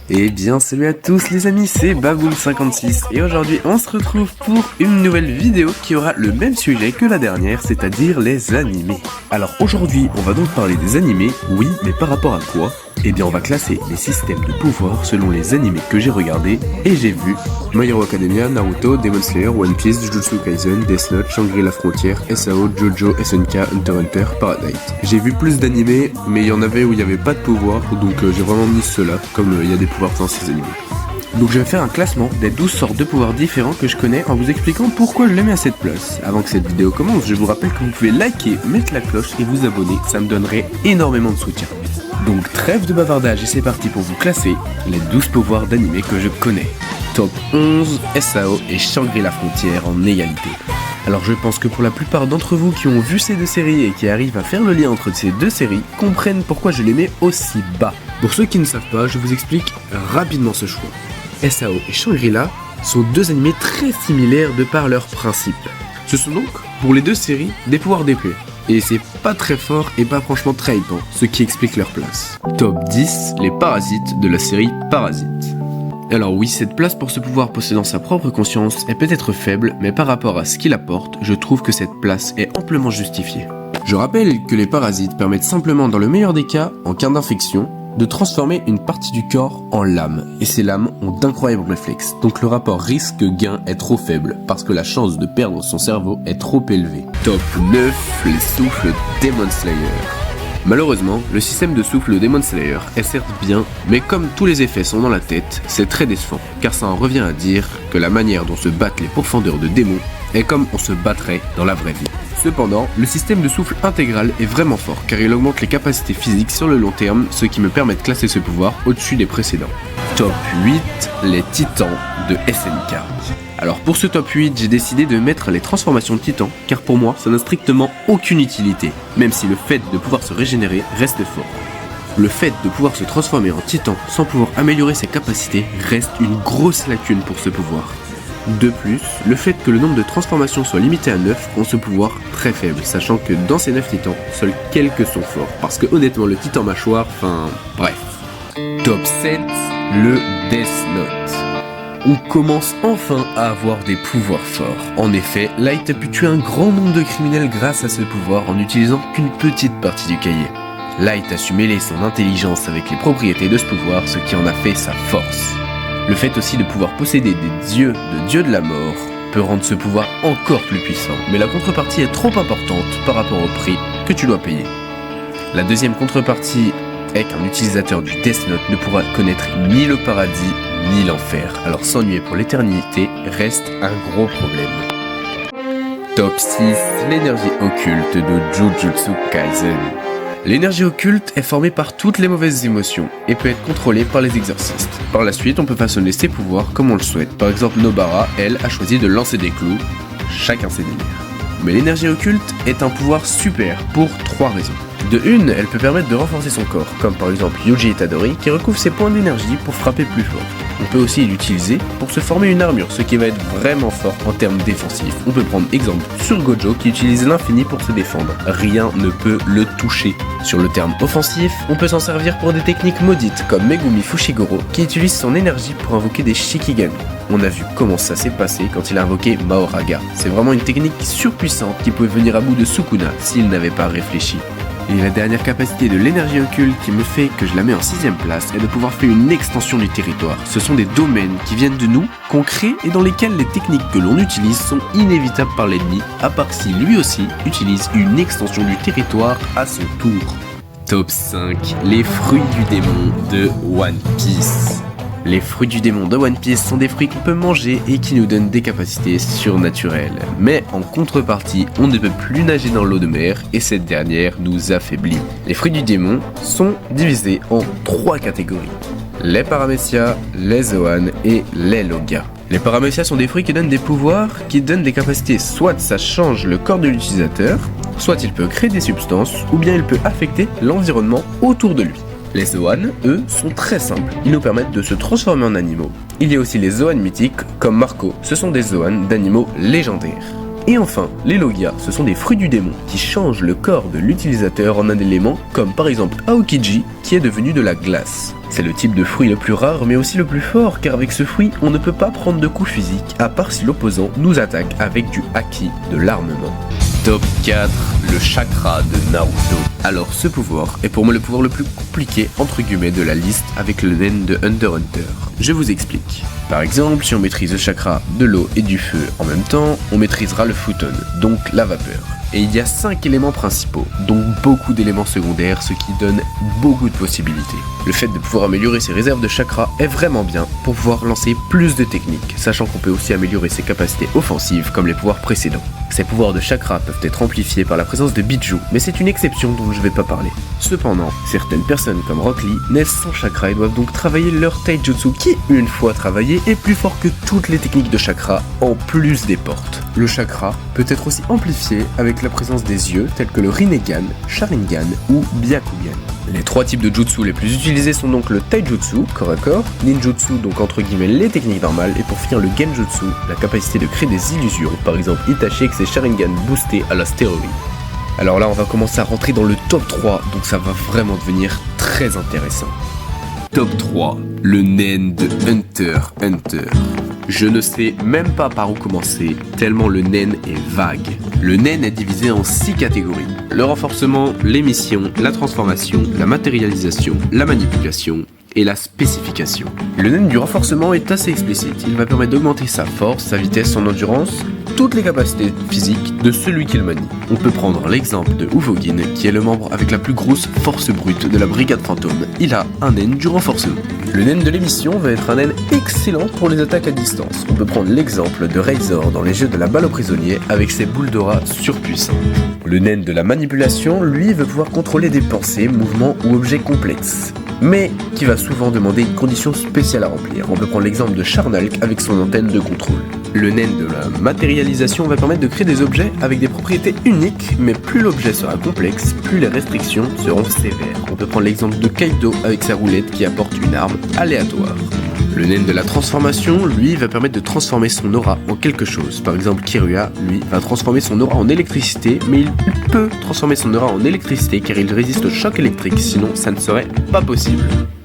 Eh bien salut à tous les amis, c'est Baboul56 et aujourd'hui on se retrouve pour une nouvelle vidéo qui aura le même sujet que la dernière, c'est-à-dire les animés. Alors aujourd'hui on va donc parler des animés, oui, mais par rapport à quoi? Eh bien on va classer les systèmes de pouvoir selon les animés que j'ai regardés et j'ai vu My Hero Academia, Naruto, Demon Slayer, One Piece, Jujutsu Kaisen, Death Note, Shangri-La Frontière, SAO, Jojo, SNK, Hunter x Hunter, Paradise. J'ai vu plus d'animés, mais il y en avait où il n'y avait pas de pouvoir, donc j'ai vraiment mis ceux-là, comme il y a des pouvoirs dans ces animés. Donc je vais faire un classement des 12 sortes de pouvoirs différents que je connais en vous expliquant pourquoi je les mets à cette place. Avant que cette vidéo commence, je vous rappelle que vous pouvez liker, mettre la cloche et vous abonner, ça me donnerait énormément de soutien. Donc trêve de bavardage et c'est parti pour vous classer les 12 pouvoirs d'animé que je connais. Top 11, SAO et Shangri-La Frontière en égalité. Alors je pense que pour la plupart d'entre vous qui ont vu ces deux séries et qui arrivent à faire le lien entre ces deux séries, comprennent pourquoi je les mets aussi bas. Pour ceux qui ne savent pas, je vous explique rapidement ce choix. SAO et Shangri-La sont deux animés très similaires de par leurs principes. Ce sont donc, pour les deux séries, des pouvoirs d'épée. Et c'est pas très fort et pas franchement très hypant, ce qui explique leur place. Top 10, les parasites de la série Parasite. Alors oui, cette place pour ce pouvoir possédant sa propre conscience est peut-être faible, mais par rapport à ce qu'il apporte, je trouve que cette place est amplement justifiée. Je rappelle que les parasites permettent simplement, dans le meilleur des cas, en cas d'infection, de transformer une partie du corps en lame, et ces lames ont d'incroyables réflexes, donc le rapport risque-gain est trop faible, parce que la chance de perdre son cerveau est trop élevée. Top 9, les souffles Demon Slayer. Malheureusement, le système de souffle Demon Slayer est certes bien, mais comme tous les effets sont dans la tête, c'est très décevant, car ça en revient à dire que la manière dont se battent les pourfendeurs de démons est comme on se battrait dans la vraie vie. Cependant, le système de souffle intégral est vraiment fort car il augmente les capacités physiques sur le long terme, ce qui me permet de classer ce pouvoir au-dessus des précédents. Top 8, les titans de SNK. Alors pour ce top 8, j'ai décidé de mettre les transformations de titans car pour moi ça n'a strictement aucune utilité, même si le fait de pouvoir se régénérer reste fort. Le fait de pouvoir se transformer en titan sans pouvoir améliorer ses capacités reste une grosse lacune pour ce pouvoir. De plus, le fait que le nombre de transformations soit limité à 9 rend ce pouvoir très faible, sachant que dans ces 9 titans, seuls quelques sont forts, parce que honnêtement le titan mâchoire, bref. Top 7, le Death Note. On commence enfin à avoir des pouvoirs forts. En effet, Light a pu tuer un grand nombre de criminels grâce à ce pouvoir en n'utilisant qu'une petite partie du cahier. Light a su mêler son intelligence avec les propriétés de ce pouvoir, ce qui en a fait sa force. Le fait aussi de pouvoir posséder des yeux de dieu de la mort peut rendre ce pouvoir encore plus puissant, mais la contrepartie est trop importante par rapport au prix que tu dois payer. La deuxième contrepartie est qu'un utilisateur du Death Note ne pourra connaître ni le paradis ni l'enfer, alors s'ennuyer pour l'éternité reste un gros problème. Top 6, l'énergie occulte de Jujutsu Kaisen. L'énergie occulte est formée par toutes les mauvaises émotions et peut être contrôlée par les exorcistes. Par la suite, on peut façonner ses pouvoirs comme on le souhaite. Par exemple, Nobara, elle, a choisi de lancer des clous, chacun ses délires. Mais l'énergie occulte est un pouvoir super pour 3 raisons. De une, elle peut permettre de renforcer son corps, comme par exemple Yuji Itadori qui recouvre ses points d'énergie pour frapper plus fort. On peut aussi l'utiliser pour se former une armure, ce qui va être vraiment fort en termes défensifs. On peut prendre exemple sur Gojo qui utilise l'infini pour se défendre. Rien ne peut le toucher. Sur le terme offensif, on peut s'en servir pour des techniques maudites comme Megumi Fushiguro qui utilise son énergie pour invoquer des Shikigami. On a vu comment ça s'est passé quand il a invoqué Mahoraga. C'est vraiment une technique surpuissante qui pouvait venir à bout de Sukuna s'il n'avait pas réfléchi. Et la dernière capacité de l'énergie occulte qui me fait que je la mets en 6ème place est de pouvoir faire une extension du territoire. Ce sont des domaines qui viennent de nous, qu'on crée et dans lesquels les techniques que l'on utilise sont inévitables par l'ennemi, à part si lui aussi utilise une extension du territoire à son tour. Top 5, les fruits du démon de One Piece. Les fruits du démon de One Piece sont des fruits qu'on peut manger et qui nous donnent des capacités surnaturelles. Mais en contrepartie, on ne peut plus nager dans l'eau de mer et cette dernière nous affaiblit. Les fruits du démon sont divisés en 3 catégories. Les paramécias, les zoan et les logas. Les paramécias sont des fruits qui donnent des pouvoirs, qui donnent des capacités, soit ça change le corps de l'utilisateur, soit il peut créer des substances, ou bien il peut affecter l'environnement autour de lui. Les zoan, eux, sont très simples, ils nous permettent de se transformer en animaux. Il y a aussi les zoan mythiques, comme Marco, ce sont des zoan d'animaux légendaires. Et enfin, les logias, ce sont des fruits du démon qui changent le corps de l'utilisateur en un élément, comme par exemple Aokiji, qui est devenu de la glace. C'est le type de fruit le plus rare mais aussi le plus fort, car avec ce fruit, on ne peut pas prendre de coups physiques à part si l'opposant nous attaque avec du haki, de l'armement. Top 4, le chakra de Naruto. Alors ce pouvoir est pour moi le pouvoir le plus compliqué entre guillemets de la liste avec le nen de Hunter x Hunter. Je vous explique. Par exemple, si on maîtrise le chakra de l'eau et du feu en même temps, on maîtrisera le futon, donc la vapeur. Et il y a 5 éléments principaux, donc beaucoup d'éléments secondaires, ce qui donne beaucoup de possibilités. Le fait de pouvoir améliorer ses réserves de chakra est vraiment bien pour pouvoir lancer plus de techniques, sachant qu'on peut aussi améliorer ses capacités offensives comme les pouvoirs précédents. Ces pouvoirs de chakra peuvent être amplifiés par la présence de Biju, mais c'est une exception dont je ne vais pas parler. Cependant, certaines personnes comme Rock Lee naissent sans chakra et doivent donc travailler leur taijutsu qui, une fois travaillé, est plus fort que toutes les techniques de chakra en plus des portes. Le chakra peut être aussi amplifié avec la présence des yeux tels que le Rinnegan, Sharingan ou Byakugan. Les 3 types de jutsu les plus utilisés sont donc le taijutsu, corps à corps, ninjutsu, donc entre guillemets les techniques normales, et pour finir le genjutsu, la capacité de créer des illusions, par exemple Itachi avec ses Sharingan boostés à la stéroïde. Alors là on va commencer à rentrer dans le top 3, donc ça va vraiment devenir très intéressant. Top 3, le nen de Hunter x Hunter. Je ne sais même pas par où commencer, tellement le nen est vague. Le nen est divisé en 6 catégories. Le renforcement, l'émission, la transformation, la matérialisation, la manipulation et la spécification. Le nen du renforcement est assez explicite. Il va permettre d'augmenter sa force, sa vitesse, son endurance, toutes les capacités physiques de celui qui le manie. On peut prendre l'exemple de Uvogin, qui est le membre avec la plus grosse force brute de la brigade fantôme. Il a un nen du renforcement. Le nen de l'émission va être un nen excellent pour les attaques à distance. On peut prendre l'exemple de Razor dans les jeux de la balle aux prisonniers avec ses boules d'aura surpuissantes. Le nen de la manipulation, lui, veut pouvoir contrôler des pensées, mouvements ou objets complexes, mais qui va souvent demander une condition spéciale à remplir. On peut prendre l'exemple de Charnalk avec son antenne de contrôle. Le nen de la matérialisation va permettre de créer des objets avec des propriétés uniques, mais plus l'objet sera complexe, plus les restrictions seront sévères. On peut prendre l'exemple de Kaido avec sa roulette qui apporte une arme aléatoire. Le nen de la transformation, lui, va permettre de transformer son aura en quelque chose. Par exemple, Kiruya, lui, va transformer son aura en électricité, mais il peut transformer son aura en électricité car il résiste au choc électrique, sinon ça ne serait pas possible.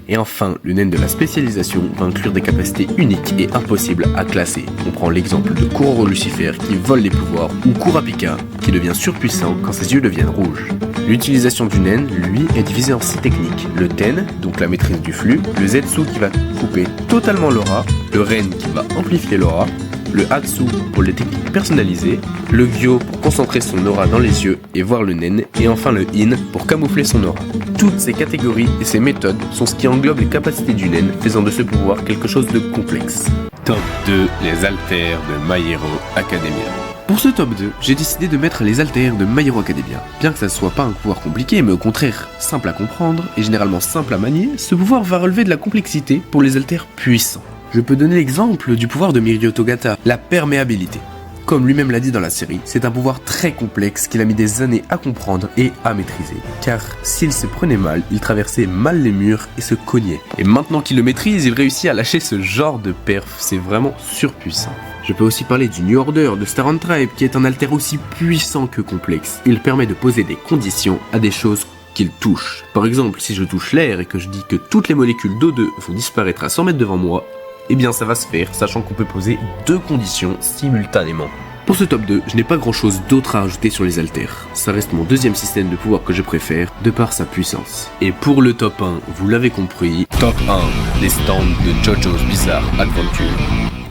Et enfin, le nen de la spécialisation va inclure des capacités uniques et impossibles à classer. On prend l'exemple de Kuroro Lucifer qui vole les pouvoirs, ou Kurapika qui devient surpuissant quand ses yeux deviennent rouges. L'utilisation du nen, lui, est divisée en 6 techniques. Le ten, donc la maîtrise du flux, le zetsu qui va couper totalement l'aura, le ren qui va amplifier l'aura, le hatsu pour les techniques personnalisées, le gyo pour concentrer son aura dans les yeux et voir le nen, et enfin le in pour camoufler son aura. Toutes ces catégories et ces méthodes sont ce qui englobe les capacités du nen, faisant de ce pouvoir quelque chose de complexe. Top 2, les haltères de My Hero Academia. Pour ce top 2, j'ai décidé de mettre les haltères de My Hero Academia. Bien que ça ne soit pas un pouvoir compliqué, mais au contraire simple à comprendre et généralement simple à manier, ce pouvoir va relever de la complexité pour les haltères puissants. Je peux donner l'exemple du pouvoir de Mirio Togata, la perméabilité. Comme lui-même l'a dit dans la série, c'est un pouvoir très complexe qu'il a mis des années à comprendre et à maîtriser. Car s'il se prenait mal, il traversait mal les murs et se cognait. Et maintenant qu'il le maîtrise, il réussit à lâcher ce genre de perf, c'est vraiment surpuissant. Je peux aussi parler du New Order de Star and Tribe, qui est un alter aussi puissant que complexe. Il permet de poser des conditions à des choses qu'il touche. Par exemple, si je touche l'air et que je dis que toutes les molécules d'O2 vont disparaître à 100 mètres devant moi, eh bien ça va se faire, sachant qu'on peut poser 2 conditions simultanément. Pour ce top 2, je n'ai pas grand chose d'autre à ajouter sur les haltères. Ça reste mon deuxième système de pouvoir que je préfère, de par sa puissance. Et pour le top 1, vous l'avez compris, top 1, les stands de JoJo's Bizarre Adventure.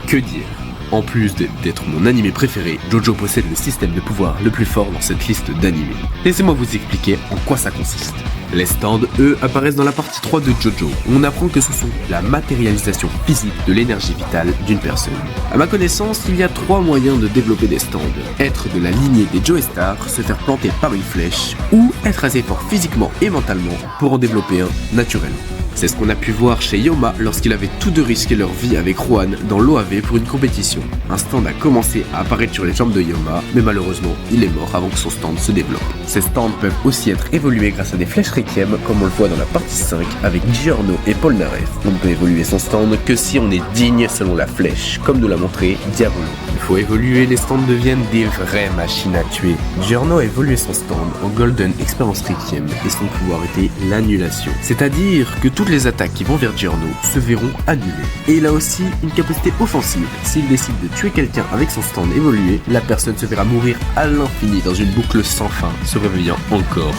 Que dire ? En plus d'être mon animé préféré, JoJo possède le système de pouvoir le plus fort dans cette liste d'animés. Laissez-moi vous expliquer en quoi ça consiste. Les stands, eux, apparaissent dans la partie 3 de JoJo. On apprend que ce sont la matérialisation physique de l'énergie vitale d'une personne. À ma connaissance, il y a 3 moyens de développer des stands. Être de la lignée des Joestar, se faire planter par une flèche, ou être assez fort physiquement et mentalement pour en développer un naturellement. C'est ce qu'on a pu voir chez Yoma lorsqu'il avait tous deux risqué leur vie avec Rohan dans l'OAV pour une compétition. Un stand a commencé à apparaître sur les jambes de Yoma, mais malheureusement, il est mort avant que son stand se développe. Ces stands peuvent aussi être évolués grâce à des flèches Requiem, comme on le voit dans la partie 5 avec Giorno et Polnareff. On ne peut évoluer son stand que si on est digne selon la flèche, comme nous l'a montré Diavolo. faut évoluer, les stands deviennent des vraies machines à tuer. Giorno a évolué son stand en Golden Experience Requiem et son pouvoir était l'annulation. C'est-à-dire que toutes les attaques qui vont vers Giorno se verront annulées. Et il a aussi une capacité offensive. S'il décide de tuer quelqu'un avec son stand évolué, la personne se verra mourir à l'infini dans une boucle sans fin, se réveillant encore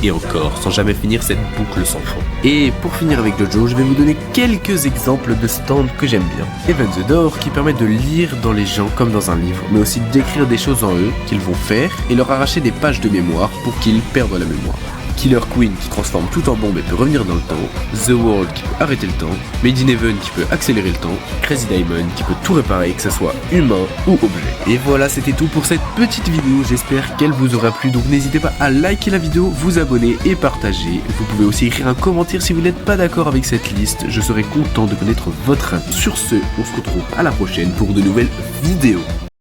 et encore, sans jamais finir cette boucle sans fin. Et pour finir avec Jojo, je vais vous donner quelques exemples de stands que j'aime bien. Even the Door qui permet de lire dans les gens comme dans un livre, mais aussi d'écrire des choses en eux qu'ils vont faire et leur arracher des pages de mémoire pour qu'ils perdent la mémoire. Killer Queen qui transforme tout en bombe et peut revenir dans le temps, The World qui peut arrêter le temps, Made in Heaven qui peut accélérer le temps, Crazy Diamond qui peut tout réparer, que ce soit humain ou objet. Et voilà, c'était tout pour cette petite vidéo, j'espère qu'elle vous aura plu, donc n'hésitez pas à liker la vidéo, vous abonner et partager. Vous pouvez aussi écrire un commentaire si vous n'êtes pas d'accord avec cette liste, je serai content de connaître votre avis. Sur ce, on se retrouve à la prochaine pour de nouvelles vidéos.